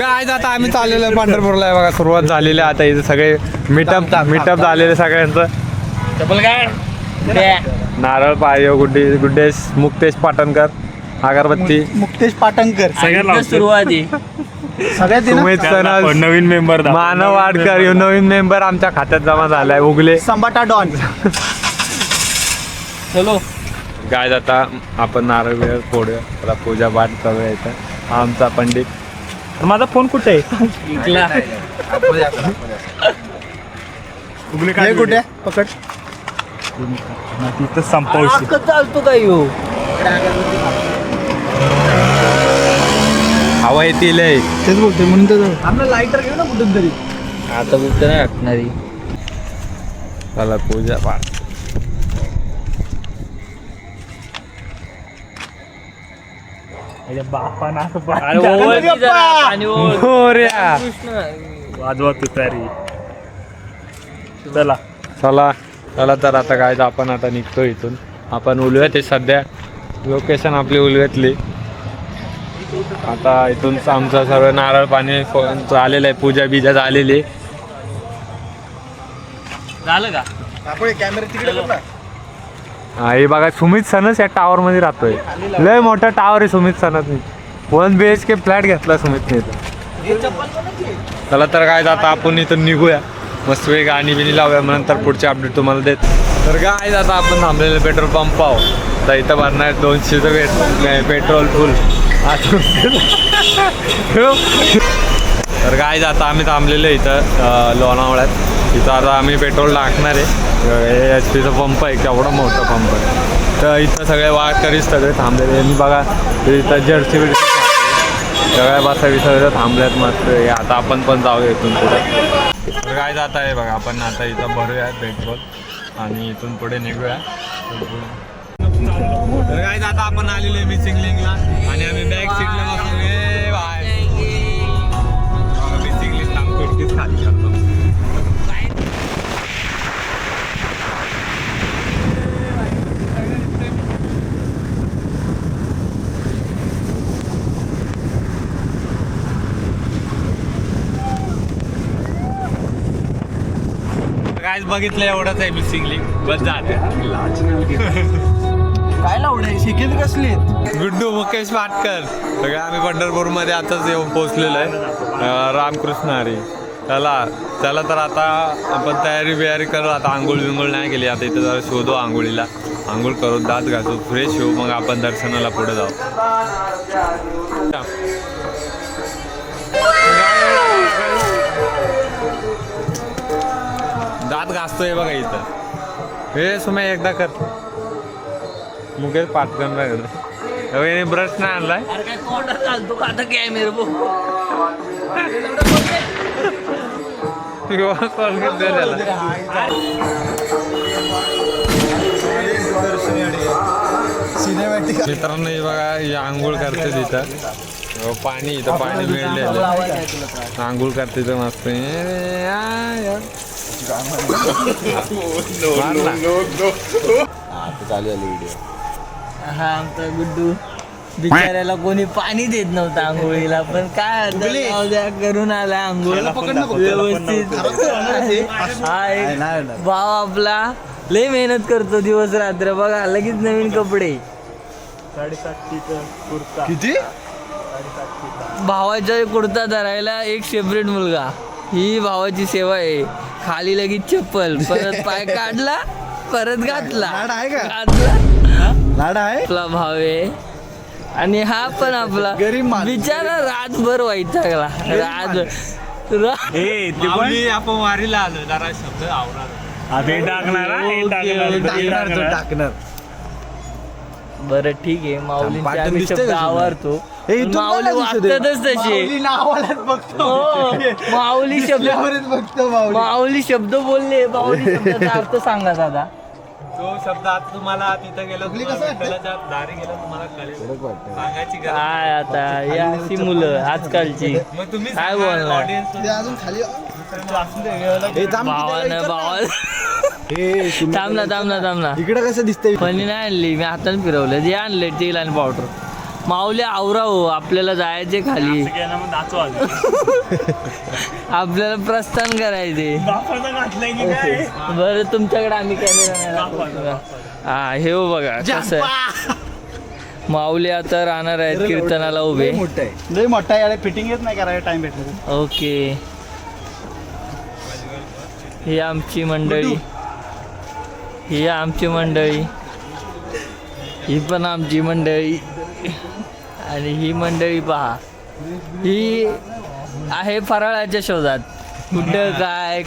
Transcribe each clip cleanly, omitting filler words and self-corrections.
काय आता आम्ही चाललेलो आहे पंढरपूरला आहे बघा. सुरुवात झालेली आहे आता. इथे सगळे मीटअप झालेले सगळ्यांचं. नारळ पायो गुड्डेश मुक्तेश पाटणकर अगरबत्ती मुक्तेश पाटणकर सगळ्यांना सुरुवाती सुमित सनस नवीन मेंबर मानव वाडकर यो नवीन मेंबर आमच्या खात्यात जमा झालाय. उगले संबाटा डॉन. चलो काय आता आपण नारळ बिरळ फोडूया. आता पूजा पाठ करूया. इथं हा आमचा पंडित. माझा फोन कुठे आहे? हे कुठे पकड तिथं संपवशी चालतो काय हो हवा येतील. तेच बोलतोय म्हणून तर आपलं लाईटर घेऊ ना कुठून तरी. आता कुठं नाही वाटणारी. चला पूजा पाठ. बापाना वाजवा तू तरी. चला चला चला तर आता काय आपण आता निघतो इथून. आपण उलव्यात आहे सध्या. लोकेशन आपली उलव्यातली. आता इथून आमचं सर्व नारळ पाणी आलेलं आहे. पूजा बिजा झालेली. झालं का? आपण कॅमेरा तिकडे कर ना. हा हे बघा सुमित सनस या टावर मध्ये राहतोय. लय मोठा टावर आहे सुमित सनसने. 1 BHK फ्लॅट घेतला सुमितने. चला तर काय आता आपण इथून निघूया. मस्त वेळ गाणी बिणी लावूया. मग नंतर पुढचे अपडेट तुम्हाला देत. तर काय आता आपण थांबलेलं पेट्रोल पंप आहो. तर इथं भरणार 200चं पेट्रोल फुल. तर काय आता आम्ही थांबलेलं इथं लोणावळ्यात. इथं आता आम्ही पेट्रोल टाकणार आहे. HP पंप आहे. केवढा मोठा पंप आहे. तर इथं सगळे वारकरी सगळे थांबलेले. आणि बघा इथं जर्सी बिर्सी सगळ्या बसा सगळं थांबल्यात मस्त. आता आपण पण जाऊया इथून पुढे. तर काय जात आहे बघा. आपण आता इथं भरूया पेट्रोल आणि इथून पुढे निघूया. तर काय आता आपण आलेलो आहे मिसिंग लिंकला. आणि आम्ही बॅक सीटला बसून मिसिंग लिंक खिडकीच खाली करतो. काय बघितलं एवढंच आहे मिसिंग लिंक. बस जाते. काय लावडे शिकेल कसली गुड्डू मुकेश वाटकर सगळं आम्ही पंढरपूरमध्ये आताच येऊन पोहोचलेलो आहे. रामकृष्ण हरी. चला तर आता आपण तयारी करू. आता आंघोळ बिंघोळ नाही केली. आता इथं जरा शोधू आंघोळीला. आंघोळ करून दात घासू फ्रेश होऊ. मग आपण दर्शनाला पुढे जाऊ. दात घासतोय बघा इथं. हे सुमे एकदा कर. मुकेश पाटकन राहिलं. ब्रश नाही आणलाय. मित्रांनो हे बघा ही आंघोळ करते तिथं. पाणी इथं पाणी मिळलेलं. आंघोळ करते तर मस्त. हा आमचा गुड्डू बिचाऱ्याला कोणी पाणी देत नव्हतं आंघोळीला. पण काय करून आला आंघोळ व्यवस्थित. हा एक भाव आपला लय मेहनत करतो दिवस रात्र. बघा लगेच नवीन कपडे. 750 किती भावाचा कुर्ता धरायला एक सेपरेट मुलगा. ही भावाची सेवा आहे. खाली लगेच चप्पल. परत पाय काढला परत घातला. लाड आहे का? घातला. लाड आहे. आपला भाव आहे. आणि हा पण आपला गरीब माणूस. बिचारा रातभर वाईटागला. आपण वारीला आलो. जरा शब्द आवडणार. टाकणार. बरं ठीक आहे. माऊलींचे पाटण आम्ही दिसतंय शब्द का तुला? आवडतो. हे इथून माऊली नाही दिसत आहे. वागतातच तसे. हो. माऊली शब्द बोलले. माऊली शब्दाचा अर्थ सांगा दादा. तो शब्द आता तुम्हाला तिथं गेला दारी गेला तुम्हाला कळेल. सांगायची गरज काय आता या अशी मुलं आजकालची मग तुम्ही काय बोलणार? अजून खाली भावानं थांबला इकडे कसं दिसतंय. फणी नाही आणली. मी हाताने फिरवलं. जे आणले तेल आणि पावडर. माऊली आवरा हो, आपल्याला जायचे खाली, असं केलं मग नाचू आलो. आपल्याला प्रस्थान करायचे. बापानं घातलंय की काय? बरं तुमच्याकडे आम्ही कॅमेरा नाही दाखवतो. हा हे हो बघा कसं आहे. माऊली आता राहणार आहेत कीर्तनाला उभे. मोठं आहे, लय मोठा आहे, फिटिंग येत नाही करायला टाइम भेटला. ओके, ही आमची मंडळी, ही आमची मंडळी, ही पण आमची मंडळी, आणि ही मंडळी पहा, ही आहे फराळाच्या शोधात. कुठं काय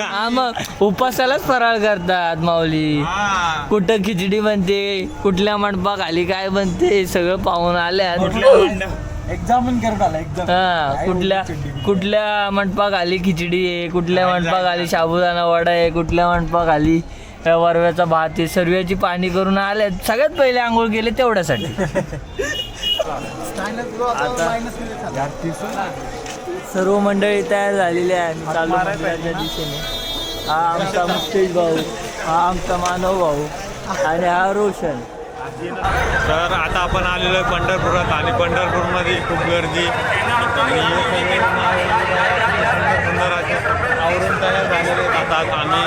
हा मग उपासालाच फराळ करतात माऊली. कुठं खिचडी बनते, कुठल्या मंडपाखाली काय बनते, सगळं पाहून आल्यात. एक्झाम करत आला एक्झाम. हा कुठल्या मंडपाखाली खिचडी आहे, कुठल्या मंडपाखाली साबुदाणा वडा आहे, कुठल्या मंडपाखाली वरव्याचा भात आहे. सर्व्याची पाणी करून आल्यात. सगळ्यात पहिले आंघोळ केले तेवढ्यासाठी. सर्व मंडळी तयार झालेली आहे. चालू मंदिराच्या दिशेने. हा आमचा मुक्तेश भाऊ, हा आमचा मानव भाऊ, आणि हा रोशन. तर आता आपण आलेलो आहे पंढरपुरात, आणि पंढरपूरमध्ये खूप गर्दी, आणि हे सगळे सुंदर आवरून तयार झालेले जातात. आम्ही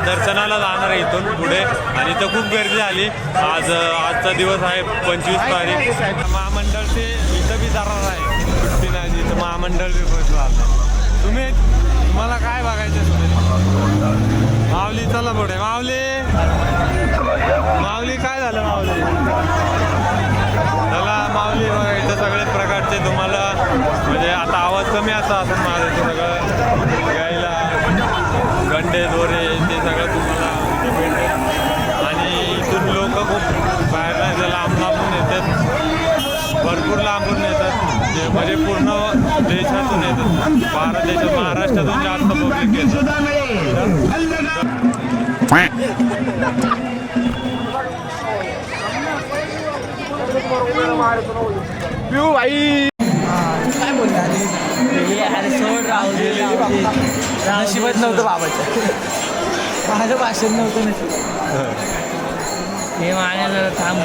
दर्शनाला जाणार आहे इथून पुढे, आणि इथं खूप गर्दी झाली. आजचा दिवस आहे 25 तारीख. महामंडळचे इथं बी जाणार आहे सुट्टी नाही, इथं महामंडळ बी बसलं. तुम्हाला काय बघायचं तुम्ही? माऊली चला पुढे. माऊली काय झालं माऊली? चला माऊली बघा, इथं सगळे प्रकारचे तुम्हाला, म्हणजे आता आवाज कमी असा असं माझं, इथं सगळं घ्यायला गंडे दोरे ते सगळं तुम्हाला इथे भेटेल. आणि इथून लोक खूप बाहेर लांब लांबून येतात, भरपूर लांबून येतात, म्हणजे पूर्ण देशातून येतात. भारत देशात, महाराष्ट्रातून जास्त पब्लिक येतात. अरे सोड, राहू दे. नशिबात नव्हतं बाबाचं, माझं भाषण नव्हतं नशीब. हे माझ्या जरा थांब.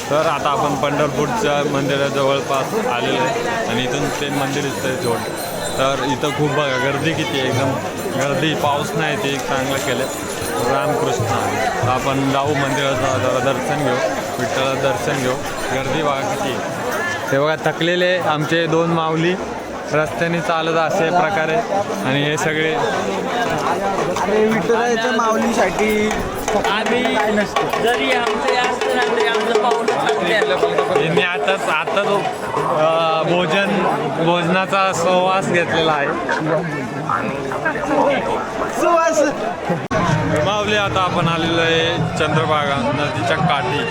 तर आता आपण पंढरपूरच्या मंदिरा जवळपास आलेलो आहे, आणि इथून ते मंदिर दिसतंय जोड. तर इथं खूप बघा गर्दी किती आहे, एकदम गर्दी. पाऊस नाही, ते चांगलं केलं. रामकृष्ण. तर आपण जाऊ मंदिराचं जरा दर्शन घेऊ, विठ्ठलाचं दर्शन घेऊ. गर्दी बघा किती आहे. ते बघा थकलेले आमचे 2 माऊली रस्त्याने चालत असे प्रकारे, आणि हे सगळे विठ्ठलाच्या माऊलीसाठी आम्ही जरी आमचं असतं ना तरी आमचं पाऊल यांनी आताच भोजनाचा सहवास घेतलेला आहे. माऊली आता आपण आलेलो आहे चंद्रभागा नदीच्या काठी,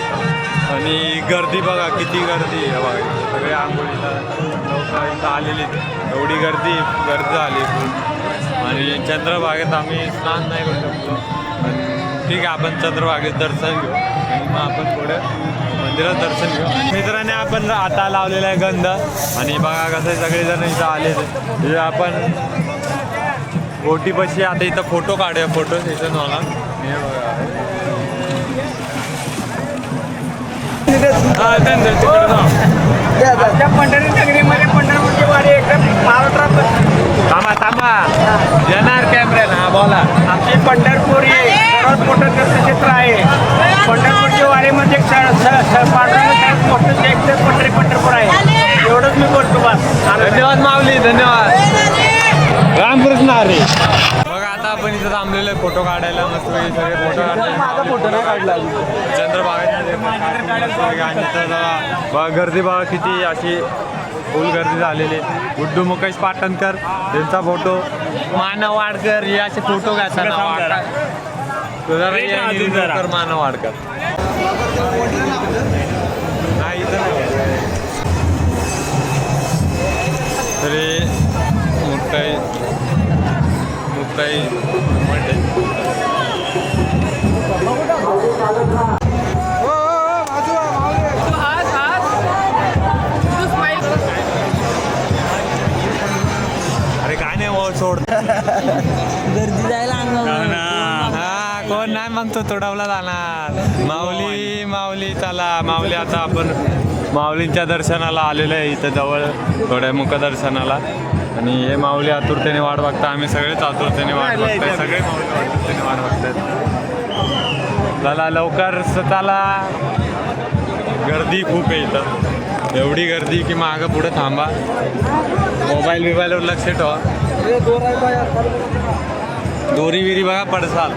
आणि गर्दी बघा किती गर्दी आहे बघा. सगळे आंघोळीला लोक इथं आलेली, एवढी गर्दी झाली. आणि चंद्रभागेत आम्ही स्नान नाही करू शकतो. ठीक आहे, आपण चंद्रभागेत दर्शन घेऊ, आणि मग आपण पुढे मंदिरात दर्शन घेऊ. मित्रांनी आपण आता लावलेला आहे गंध, आणि बघा कसं सगळेजण इथं आले. आपण बोटीपाशी आता इथं फोटो काढूया फोटो सेशन मला हे बघा हा त्यांचं तिकडे जाऊ पंढरी नगरीमध्ये पंढरपूरची वारी एकदम महाराष्ट्रात थांबा थांबा येणार कॅमेरा हा बोला आमची पंढरपूर हे सर्वात मोठं तीर्थक्षेत्र आहे पंढरपूरच्या वारीमध्ये पांडुरंग मोठं पंढरपूर आहे एवढंच मी बोलतो बस धन्यवाद माऊली धन्यवाद रामकृष्ण हरी बघा आता आपण इथं थांबलेलो आहे फोटो काढायला मस्त सगळे फोटो माझा फोटो नाही काढला अजून. चंद्रभागा गर्दी बघा किती अशी फुल गर्दी झालेली गुड्डू मुकेश पाटणकर त्यांचा फोटो मानव वाडकर हे असे फोटो घ्यायचा तुझा मानव वाडकर नाही इथं नाही तरी मुक्ताई म्हणते अरे काय नाही वो सोड गर्दी जायला अंगावर हा कोण नाही मग तो तोडवला जाणार माऊली चला माऊली आता आपण माऊलींच्या दर्शनाला आलेलो आहे इथं जवळ थोड्या मुखदर्शनाला आणि हे माऊली आतुरतेने वाट बघता आम्ही सगळेच आतुरतेने वाट बघताय सगळे माऊली आतुरतेने वाट बघतायत चला लवकर चला गर्दी खूप आहे इथं एवढी गर्दी की मागं पुढे थांबा मोबाईलवर लक्ष ठेवा दोरी विरी बघा पडसाल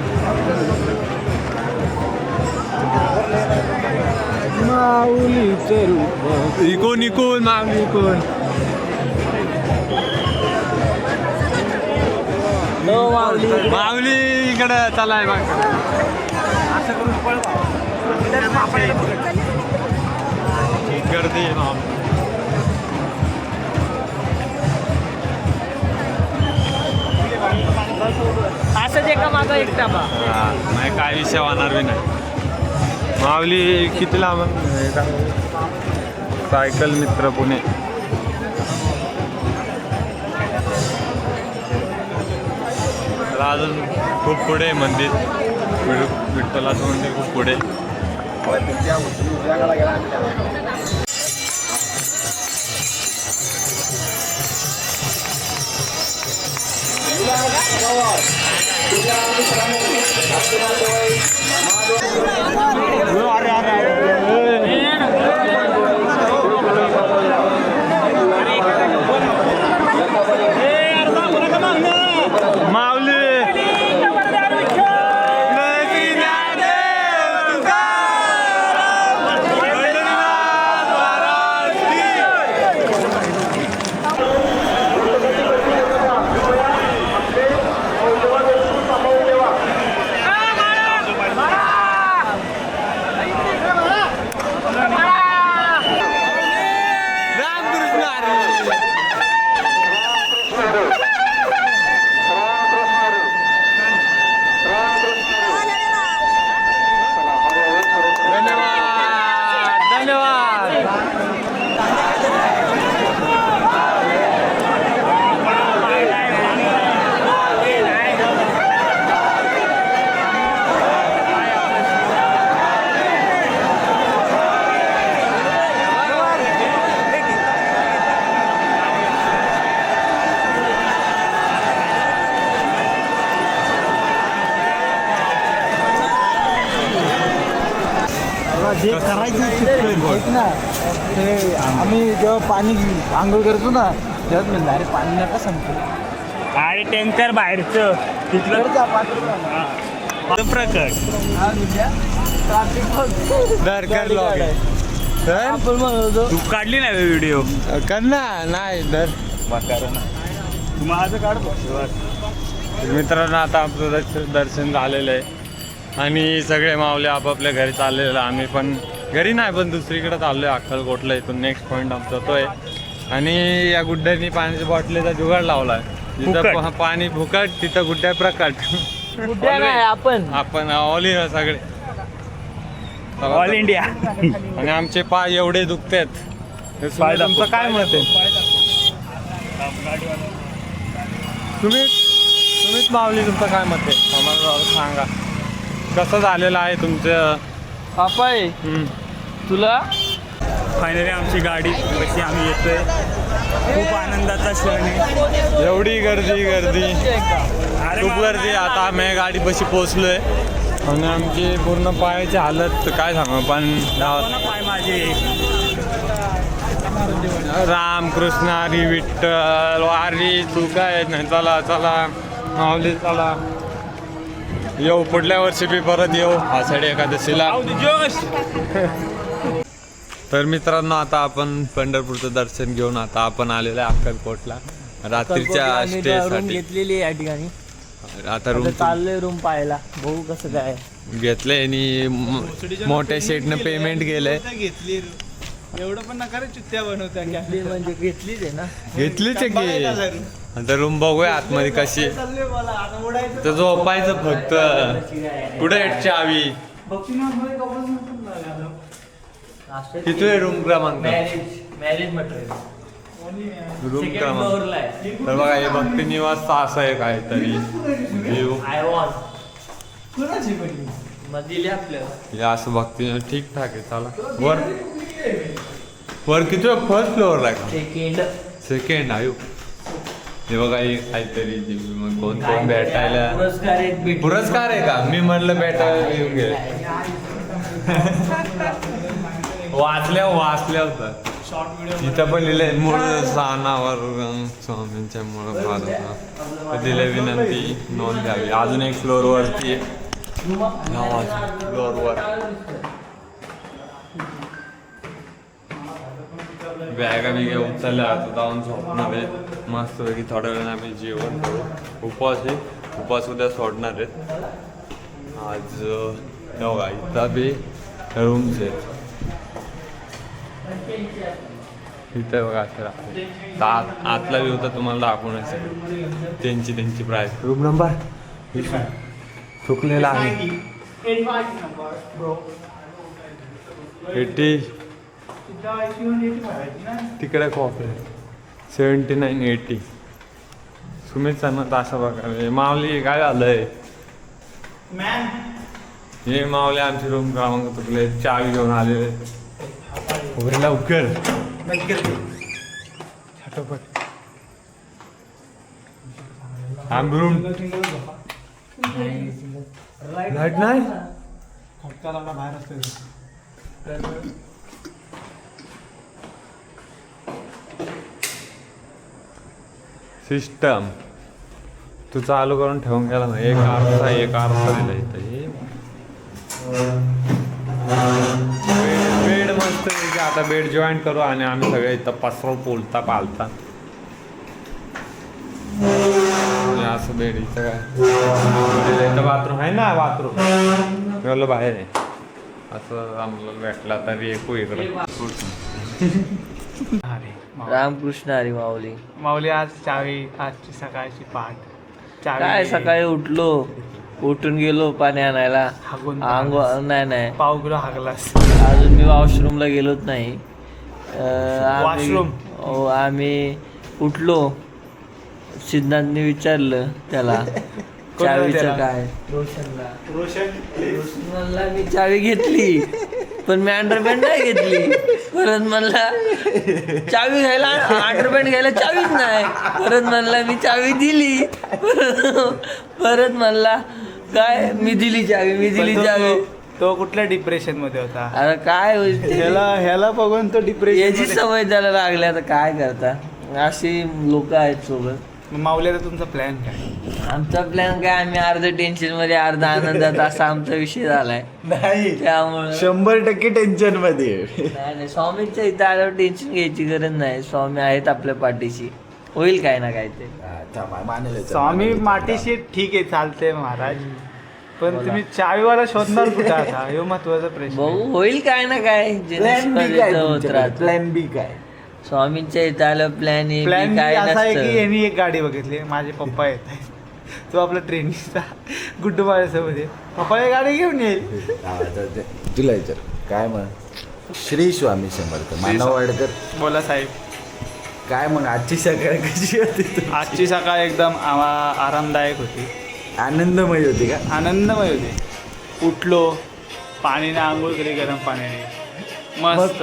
इकून माऊली इकून माऊली इकडं चलाय बघ गर्दी आहे माऊली असंच एका मागं एकटा बा नाही काय विषय होणार बी नाही माऊली किती लांब सायकल मित्र पुणे अजून खूप पुढे आहे मंदिर विठ्ठलाचं मंदिर खूप पुढे माऊली जे करायचं ऐक ना ते आम्ही जेव्हा पाणी आंघोळ करतो ना तेव्हाच म्हणलं अरे पाणी नका संपतो अरे टँकर बाहेरचं तिथलं प्रकट दर लॉग आपण म्हणतो तू काढली ना व्हिडिओ कर ना नाही दर माझं काढतो मित्रांनो आता आपलं दर्शन झालेलं आहे आणि सगळे माऊले आपापल्या घरी चाललेलं आम्ही पण घरी नाही पण दुसरीकडे चाललोय अक्कलकोटला इथून नेक्स्ट पॉईंट आमचा तो आहे आणि या गुड्ड्यांनी पाण्याच्या बॉटलीचा जुगाड लावलाय जिथं पाणी फुकट तिथं गुड्ड्या प्रकट कुठे नाही आपण ऑल सगळे ऑल इंडिया आणि आमचे पाय एवढे दुखतात तुमचं काय मत आहे तुम्ही माऊली तुमचं काय मत आहे आम्हाला सांगा कसं झालेलं आहे तुमचं पापाय तुला फायनली आमची गाडी कशी आम्ही येतोय खूप आनंदाचा क्षण आहे. एवढी गर्दी खूप गर्दी आता आम्ही गाडीपाशी पोचलोय आणि आमची पूर्ण पायाची हालत काय सांगू पण पाय माझे रामकृष्ण हरी विठ्ठल वारी तू काय नाही चला चला माऊली चला येऊ पुढल्या वर्षी बी परत येऊ आषाढी एकादशीला. तर मित्रांनो आता आपण पंढरपूरचं दर्शन घेऊन आता आपण आलेलो आहे अक्कलकोटला रात्रीच्या रूम स्टेसाठी. घेतलेली या ठिकाणी आता रूम चाललोय रूम पाहायला बघू कसं काय घेतलंय आणि मोठ्या शेटनं पेमेंट केलंय. घेतली एवढं पण नका रे चुत्त्या बनवत्या घेतली म्हणजे घेतलीच आहे ना. घेतलीच आहे की आता रूम बघूया आतमध्ये कशी तर झोपायचं फक्त. कुठे चावी किती रूम क्रमांक मॅरेज मटेरियल रूम क्रमांक तर बघा हे भक्ती निवास असं आहे काहीतरी व्ह्यू आय मग दिले आपल्याला हे असं भक्ती ठीकठाक आहे. चला वर किती फर्स्ट फ्लोअर आहे सेकंड आयु हे बघा हे काहीतरी मग कोण कोण भेटायला पुरस्कार आहे का मी म्हटलं भेटायला येऊन गेले वाचल्या होता इथं पण लिहिलंय मूळ स्थानावर स्वामींच्या मूळ दिले विनंती नोंद घ्यावी. अजून एक फ्लोअर वरती फ्लोअरवर बॅगा बिगा उचलल्या आता जाऊन झोपणार आहेत मस्तपैकी थोड्या वेळाने आम्ही जेवण करू. उपवास आहे उपवास उद्या सोडणार आहेत आज. बघा इथं बी रूम्स आहेत इथं बघा असे आतला व्यू तर तुम्हाला दाखवण्याचं त्यांची प्राईस. रूम नंबर चुकलेला आहे 80 तिकडे कॉफी 79 80 सुमित सन्नत अशा प्रकारे. माऊली काय झालंय हे माऊली आमची रूम क्रमांक चुकले चावी घेऊन आलेले वगैरे लवकर आम्ही रूम लाईट नाही बाहेर असतो सिस्टम तू चालू करून ठेवून गेला ना एक आरसा दिला इथं. बेड मस्त आता बेड जॉईन करू आणि आम्ही सगळे इथं पसरव पोलता पालता असं बेड इथं काय इथं बाथरूम आहे ना बाथरूम गेलो बाहेर आहे असं आम्हाला भेटला तरी एकू इकडं. रामकृष्ण हरी माऊली. माऊली आज चावी आजची सकाळची पहाट काय सकाळी उठून गेलो पाणी आणायला आंघोळ नाही पाव किलो हागलास अजून मी वॉशरूमला गेलोच नाही. वॉशरूम आम्ही उठलो सिद्धांतने विचारलं त्याला चावीचं काय रोशन म्हणला मी चावी घेतली पण मी अंडरपॅन्ट नाही घेतली. परत म्हणला चावी घ्यायला अंडरपॅन्ट घ्यायला चावीच नाही. परत म्हणला मी चावी दिली. परत म्हणला काय मी दिली चावी तो कुठल्या डिप्रेशन मध्ये होता. अरे काय ह्याला बघून तो डिप्रेशन याची सवय त्याला लागली. आता काय करता अशी लोक आहेत सोबत. माऊलीचा तुमचा प्लॅन काय. आमचा प्लॅन काय आम्ही अर्ध टेन्शन मध्ये अर्ध आनंदात असा आमचा विषय झालाय. नाही त्यामुळे 100% टेन्शन मध्ये. नाही स्वामींच्या इथं आल्यावर टेन्शन घ्यायची गरज नाही. स्वामी आहेत आपल्या पाठीशी होईल काय ना काय ते. स्वामी माटीशी ठीक आहे चालते महाराज पण तुम्ही चावीवाला शोधणार कुठे आता हे महत्वाचा प्रश्न. बघू होईल काय ना काय प्लॅन बी काय. स्वामींच्या इथं आलं प्लॅन प्लॅन काय असा आहे की नसतं. यांनी एक गाडी बघितली माझे पप्पा येत आहे तो आपला ट्रेनिंगचा गुड्डू माझ्यासोबत आहे. पप्पा एक गाडी घेऊन येईल. तुला विचार काय मग श्री स्वामी समर्थ मानव वाडकर बोला साहेब. काय मग आजची सकाळ कशी होती आजची सकाळ एकदम आरामदायक होती, आनंदमय होती का? आनंदमय होती. उठलो, पाणीने आंघोळ केली गरम पाण्याने मस्त.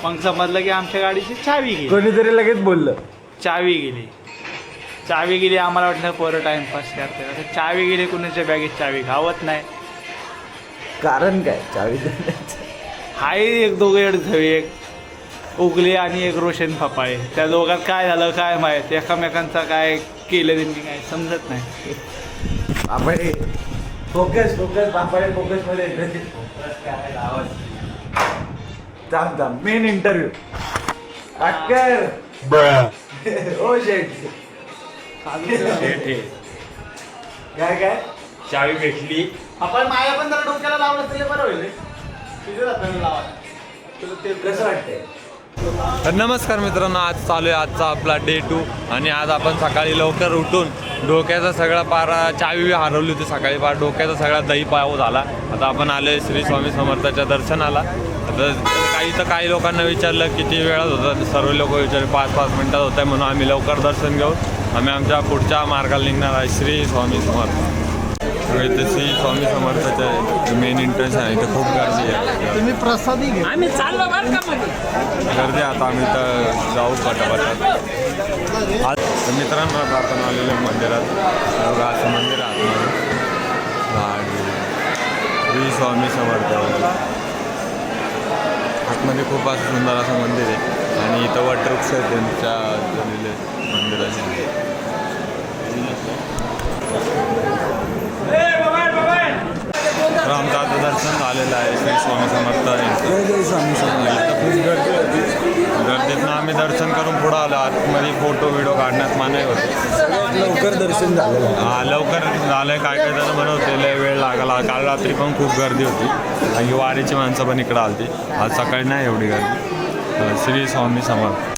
मग समजलं की आमच्या गाडीची चावी गेली. कोणीतरी लगेच बोललं चावी गेली. आम्हाला वाटलं पोरं टाइमपास करते. आता चावी गेली, कुणाच्या बॅगेत चावी गावत नाही. कारण काय चावी हाय एक दोघे धवे, एक उगले आणि एक रोशन फपाळे. त्या दोघात काय झालं काय माहीत, एकामेकांचा काय केलं त्यांनी काय समजत नाही. बापाडे फोकस बापाडे फोकसमध्ये थांब मेन इंटरव्ह्यू अक्कर ओ शेट काय चावी भेटली. आपण माया पण जरा डोक्याला लावलं तरी बरं होईल. तुझ्या हाताने लावा. तुला ते कसं वाटतंय? तर नमस्कार मित्रांनो, आज चालू आहे आजचा आपला डे 2 आणि आज आपण सकाळी लवकर उठून डोक्याचा सगळा पारा चावी हरवली होती सकाळी पार डोक्याचा सगळा दही पाव झाला. आता आपण आलोय श्री स्वामी समर्थाच्या दर्शनाला. आता काही लोकांना विचारलं किती वेळात होतं, सर्व लोक विचारले 5-5 मिनिटात होत आहे, म्हणून आम्ही लवकर दर्शन घेऊन आम्ही आमच्या पुढच्या मार्गाला निघणार आहे. श्री स्वामी समर्थ. इथे श्री स्वामी समर्थाचं मेन एंट्रन्स आहे, इथं खूप गर्दी आहे. तुम्ही प्रसादी घ्या. आम्ही चाललो बरं का मध्ये. गर्दी आता आम्ही तर जाऊ पटापट. आज मित्रांनो आता आपण आलेलो मंदिरात, बघा असं मंदिर आहे आणि श्री स्वामी समर्थ आतमध्ये खूप असं सुंदर असं मंदिर आहे आणि इथं वटवृक्ष आहे त्यांच्या झालेले मंदिराचे. तर आमचं आता दर्शन झालेलं आहे श्री स्वामी समर्थ इथं खूप गर्दी होती. गर्दीतनं आम्ही दर्शन करून पुढं आलो. आतमध्ये फोटो व्हिडिओ काढण्यात मनाई होती. लवकर दर्शन झालं. हा लवकर झालं. काय जण म्हणत होते लय वेळ लागला. काल रात्री पण खूप गर्दी होती आणि वारीची माणसं पण इकडं आली. आज सकाळी नाही एवढी गर्दी. श्री स्वामी समर्थ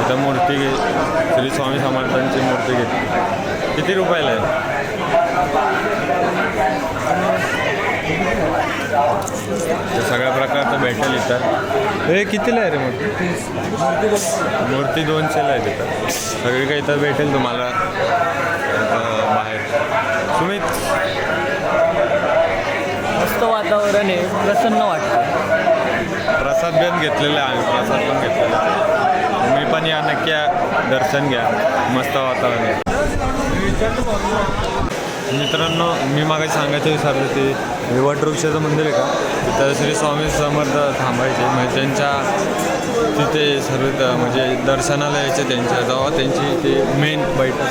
इथं मूर्ती घे, श्री स्वामी समर्थांची मूर्ती घेतली. किती रुपयाला आहे? सगळ्या प्रकारचं भेटेल इथं. हे कितीला आहे रे मूर्ती? मूर्ती 200ला आहे तिथं. सगळी काही इथं भेटेल तुम्हाला बाहेर. सुमित मस्त वातावरण आहे, प्रसन्न वाटतं. प्रसाद पण घेतलेला आहे, आम्ही प्रसाद पण घेतलेला आहे. मी पण या नक्की दर्शन घ्या, मस्त वातावरण आहे. मित्रांनो मी मागे सांगायचं विचारलं ते वटवृक्षाचं मंदिर आहे का, तिथं श्री स्वामी समर्थ थांबायचे. म्हणजे त्यांच्या तिथे सर्व म्हणजे दर्शनाला यायचे त्यांच्या जेव्हा त्यांची ते मेन बैठक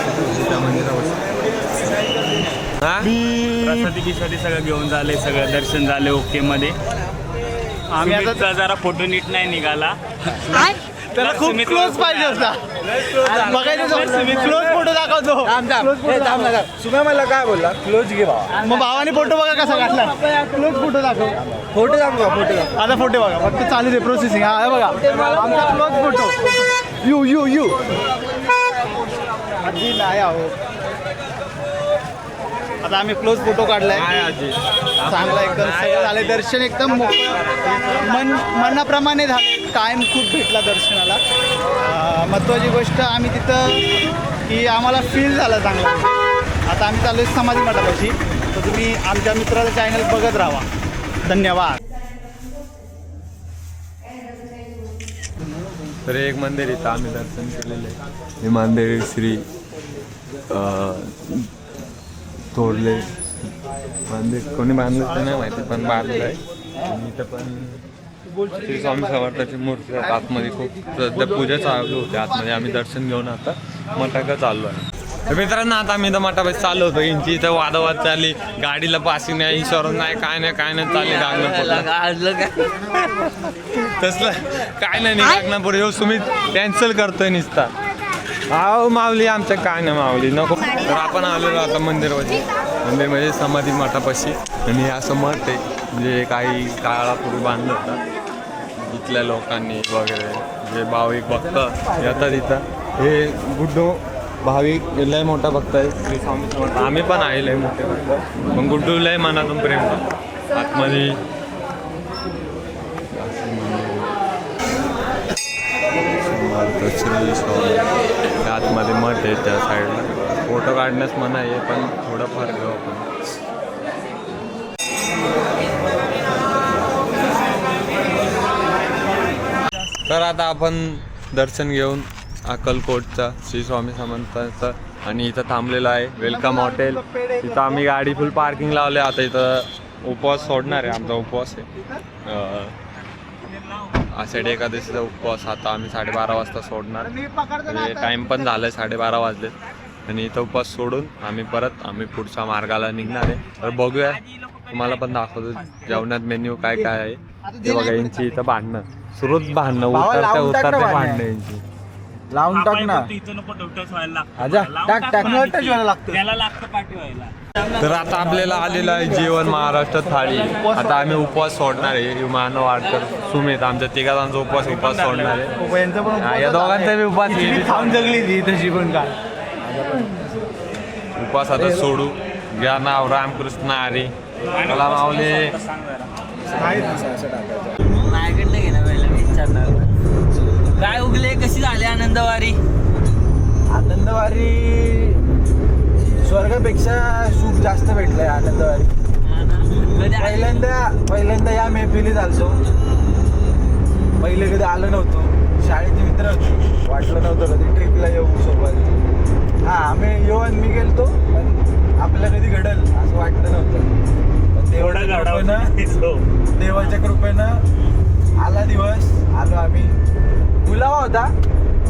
त्या मंदिरावर. हां प्रसादिकीसाठी सगळं घेऊन झाले, सगळं दर्शन झाले ओके मध्ये. आम्ही आता जरा फोटो नीट नाही निघाला. त्याला खूप क्लोज पाहिजे होता. क्लोज फोटो दाखवतो. सुम्या मला काय बोलला, क्लोज घे भावा. मग भावाने फोटो बघा कसा काढला. क्लोज फोटो दाखव. फोटो दाखवा. आता फोटो बघा फक्त चालू दे प्रोसेसिंग. हा बघा आमचा क्लोज फोटो. यू आधी नाही आहो. आता आम्ही क्लोज फोटो काढलाय. चांगला एकदम सगळं झालं. दर्शन एकदम मनाप्रमाणे झाले. टाईम खूप भेटला दर्शनाला. महत्त्वाची गोष्ट आम्ही तिथं की आम्हाला फील झालं चांगलं. आता आम्ही चालू आहे समाधी मठापाशी. तर तुम्ही आमच्या मित्राला चॅनल बघत राहा. धन्यवाद. तर एक मंदिर इथं आम्ही दर्शन केलेलं आहे. हे मंदिर श्री तोडले मंदिर कोणी बांधलं ते नाही माहिती, पण बांधलं आहे. आणि इथं पण श्री स्वामी समर्थाची मूर्ती आहे. आतमध्ये खूप सध्या पूजा चालू होते आतमध्ये. आम्ही दर्शन घेऊन आता मठाकडे चाललो आहे. तर मित्रांनो आता आम्ही इथं मठापाशी चाललो होतो. यांची इथं वादावाद चालली. गाडीला पासिंग नाही, इन्शुरन्स नाही, काय नाही चालली. तसलं काय नाही नागनापूर येऊ सुमित कॅन्सल करतोय निसता. आहो माऊली आमच्या काय नाही माऊली नको. तर आपण आलेलो आता मंदिर म्हणजे समाधी मठापाशी. आणि असं मठ आहे म्हणजे काही काळापूर्वी बांधलं होतं इथल्या लोकांनी वगैरे. जे भाविक भक्त येतात इथं. हे गुड्डू भाविक लय मोठा भक्त आहे श्री स्वामी समर्थ. आम्ही पण आहे लय मोठे भक्त, पण गुड्डू लय मनातून प्रेम करतो. आतमध्ये श्री स्वामी आतमध्ये मठ आहे त्या साईडला. फोटो काढण्यास मना आहे पण थोडंफार घेऊ आपण. तर आता आपण दर्शन घेऊन अक्कलकोटचा श्री स्वामी समर्थांचा आणि इथं थांबलेलं आहे वेलकम हॉटेल. इथं आम्ही गाडी फुल पार्किंग लावले. आता इथं उपवास सोडणार आहे. आमचा उपवास आहे आषाढी एकादशीचा उपवास. आता आम्ही 12:30 वाजता सोडणार. म्हणजे टाईम पण झालं आहे 12:30 वाजले. आणि इथं उपवास सोडून आम्ही पुढच्या मार्गाला निघणार आहे. तर बघूया तुम्हाला पण दाखवतो जेवणात मेन्यू काय काय आहे ते बघा. यांची इथं भांडणं सुरूच भांडणं उतरते भांडणं यांची. लावून टाक ना. तर आता आपल्याला आलेलं आहे जेवण महाराष्ट्र थाळी. आता आम्ही उपवास सोडणार आहे. मानव वाडकर सुमित आमच्या तिघांचा उपवास सोडणार आहे. या दोघांचा बी उपवास खाऊन जगली ती तशी पण काय उपवास आता सोडू. घ्या नाव रामकृष्ण हरी. मला मावले माझ्याकडनं घे ना पहिला मी विचारणार. काय उगले कशी झाली आनंदवारी? आनंदवारी स्वर्गापेक्षा सुख जास्त भेटलंय आनंदवारी. पहिल्यांदा या मैफिलीत आलतो. पहिले कधी आलो नव्हतो. शाळेचे मित्र होते. वाटलं नव्हतं कधी ट्रिपला येऊ सोबत. आम्ही येऊन मी गेलतो पण आपल्या कधी घडल असं वाटलं नव्हतं. देवाच्या कृपेनं आला दिवस. आलो आम्ही. बोलावा होता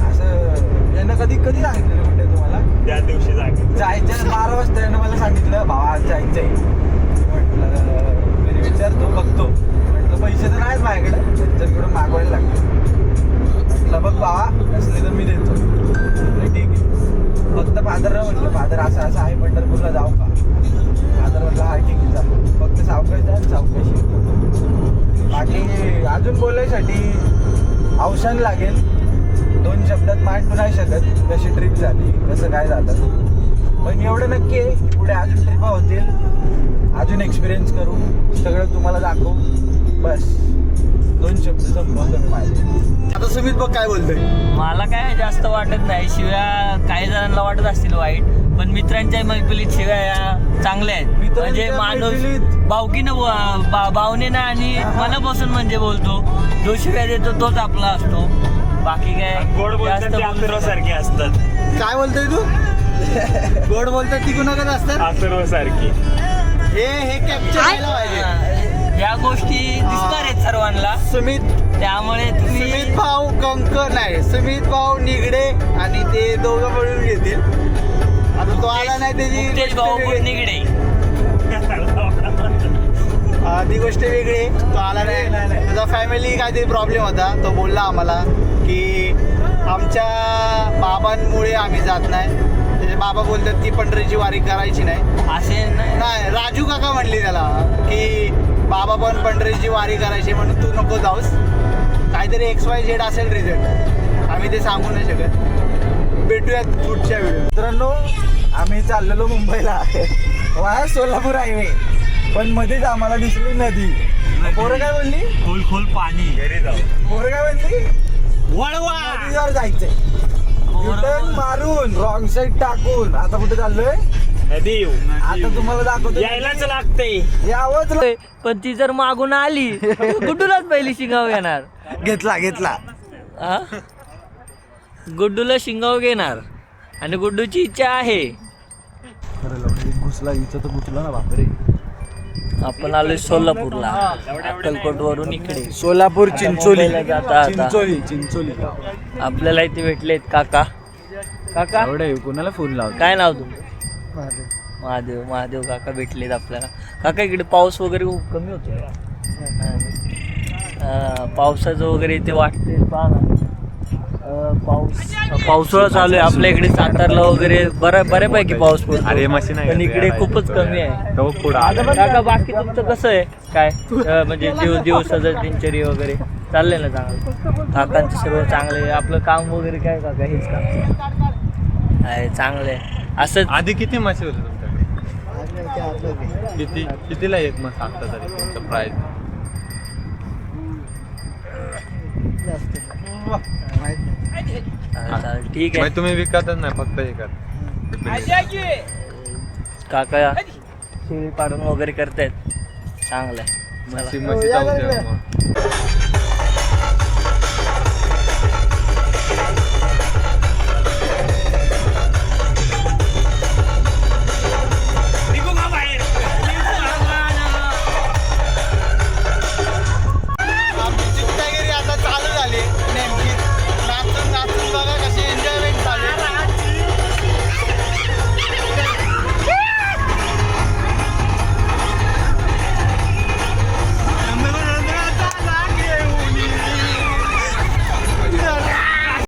असं यानं कधी सांगितलेलं कुठे तुम्हाला त्या दिवशी जायचं 12 वाजता यानं मला सांगितलं भावा जायचंय. म्हटलं मी विचारतो बघतो. म्हटलं पैसे तर नाहीच माझ्याकडे त्यांच्याकडून मागवायला लागले. म्हटलं बघ भावा नसले तर मी देतो. ठीक आहे. फक्त फादरला म्हटलं फादर असं आहे पंढरपूरला जाऊ का? फादर म्हटलं हा ठीक आहे चालू. फक्त सावकाश जा चौकशी. बाकी अजून बोलायसाठी अवसान लागेल. 2 शब्दात मांडू नाही शकत कशी ट्रिप झाली कसं काय झालं. पण एवढं नक्की आहे की पुढे अजून ट्रिपा होतील. अजून एक्सपिरियन्स करू. सगळं तुम्हाला दाखवू. बस 2 शब्द संपवतो माझे. आता सुमित बघ काय बोलतोय. मला काय जास्त वाटत नाही. शिव्या काही जणांना वाटत असतील वाईट पण मित्रांच्या मैफिलीत शिव्या या चांगल्या आहेत. म्हणजे माणूस भावनेनं आणि मनापासून म्हणजे बोलतो. जो शिव्या देतो तोच आपला असतो. बाकी काय जास्त सारखे असतात. काय बोलतोय तू? गोड बोलतात ती कुणाकडे असतात अथर्व सारखी. हे कॅप्चर केलं पाहिजे. या गोष्टी दिसणार आहेत सर्वांना. सुमित त्यामुळे सुमित भाऊ कंकर नाही. सुमित भाऊ निगडे आणि ते दोघं मिळून घेतील. आता तो आला नाही त्याची भाऊ निगडे ती गोष्ट वेगळी आहे. तो आला नाही. त्याचा फॅमिली काहीतरी प्रॉब्लेम होता. तो बोलला आम्हाला की आमच्या बाबांमुळे आम्ही जात नाही. त्याचे बाबा बोलतात की पंढरीची वारी करायची नाही. असे नाही राजू काका म्हणली त्याला की बाबा पण पंढरीची वारी करायची म्हणून तू नको जाऊस. काहीतरी XYZ असेल रिझल्ट. आम्ही ते सांगू नाही शकत. भेटूयात पुढच्या व्हिडिओ. मित्रांनो आम्ही चाललेलो मुंबईला. वाया सोलापूर हायवे पण मध्येच आम्हाला दिसली नदी. पोरं काय बोलली? खोल पाणी. पोरं काय बोलली? वळवा नदीवर जायचंय. रिटर्न मारून रॉंग साईड टाकून आता कुठे चाललोय? नदी. आता तुम्हाला दाखवतो. यायलाच लागते. यावंच पण ती जर मागून आली गुड्डूलाच पहिली शिंगाव घेणार. घेतला हा? गुड्डूला शिंगाव घेणार आणि गुड्डूची इच्छा आहे. घुसला इथं तर घुसला ना बापरे. आपण आलोय सोलापूरला. अक्कलकोट वरून इकडे सोलापूर चिंचोली. जाता चिंचोली आपल्याला इथे भेटलेत काका. एवढं कोणाला फोन लावतो. काय नाव तुमचं? महादेव काका भेटलेत आपल्याला. काका इकडे पाऊस वगैरे खूप कमी होतो. पावसाचं वगैरे इथे वाटते पहा ना. पावसाळा चालू आहे आपल्या इकडे. सातारला वगैरे बऱ्यापैकी पाऊस पडतो. अरे मशीन आहे पण इकडे खूपच कमी आहे. पुढं काका बाकी तुमचं कसं आहे काय म्हणजे दिवसाचं दिनचर्या वगैरे चाललंय ना चांगलं? काकांचं सर्व चांगलं आहे. आपलं काम वगैरे काय काका हेच काम आहे चांगलं आहे. असंच आधी किती मासे होते तुमच्याकडे? कितीला एक मग आता तरी तुमचं प्राईस? जास्त चालेल, ठीक आहे म्हणजे तुम्ही विकतच नाही फक्त हे कर. काका शेळी पालन वगैरे करतायत चांगलं आहे. म्हशी चालते मग.